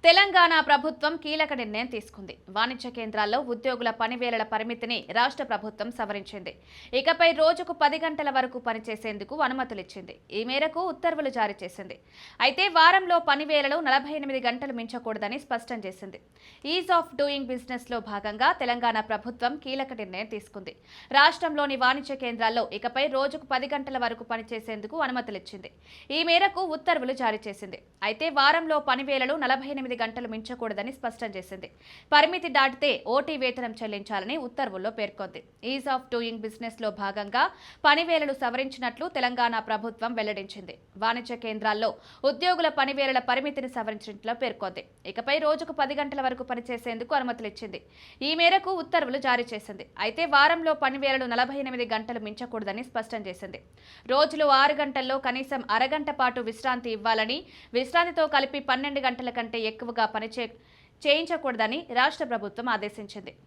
తెలంగాణ ప్రభుత్వం కీలక నిర్ణయం తీసుకుంది. వాణిజ్య కేంద్రాల్లో ఉద్యోగుల పనివేళల పరిమితిని రాష్ట్ర ప్రభుత్వం సవరించింది. ఇకపై రోజుకు 10 గంటల వరకు పనిచేసేందుకు అనుమతులిచ్చింది. ఈ మేరకు ఉత్తర్వులు జారీ చేసింది. అయితే వారంలో పనివేళలు 48 గంటలు మించకూడదని స్పష్టం చేసింది. ఈజ్ ఆఫ్ డూయింగ్ బిజినెస్ లో భాగంగా తెలంగాణ ప్రభుత్వం కీలక నిర్ణయం తీసుకుంది. రాష్ట్రంలోని వాణిజ్య కేంద్రాల్లో ఇకపై రోజుకు 10 గంటల వరకు పనిచేసేందుకు అనుమతులిచ్చింది. ఈ మేరకు ఉత్తర్వులు జారీ చేసింది. అయితే వారంలో పనివేళలు 48 గంటలు మించకూడదని స్పష్టం చేసింది. పరిమితి దాటితే ఓటీ వేతనం చెల్లించాలని ఉత్తర్వుల్లో పేర్కొంది. ఈజ్ ఆఫ్ డూయింగ్ బిజినెస్ లో భాగంగా పనివేళలు సవరించినట్లు తెలంగాణ ప్రభుత్వం వెల్లడించింది. వాణిజ్య కేంద్రాల్లో ఉద్యోగుల పనివేళల పరిమితిని సవరించినట్లు పేర్కొంది. ఇకపై రోజుకు 10 గంటల వరకు పనిచేసేందుకు అనుమతులిచ్చింది. ఈ మేరకు ఉత్తర్వులు జారీ చేసింది. అయితే వారంలో పనివేళలు 48 గంటలు మించకూడదని స్పష్టం చేసింది. రోజులో 6 గంటల్లో కనీసం అరగంట పాటు విశ్రాంతి ఇవ్వాలని, విశ్రాంతితో కలిపి 12 గంటల కంటే ఎక్కువగా చేయించకూడదని రాష్ట్ర ప్రభుత్వం ఆదేశించింది.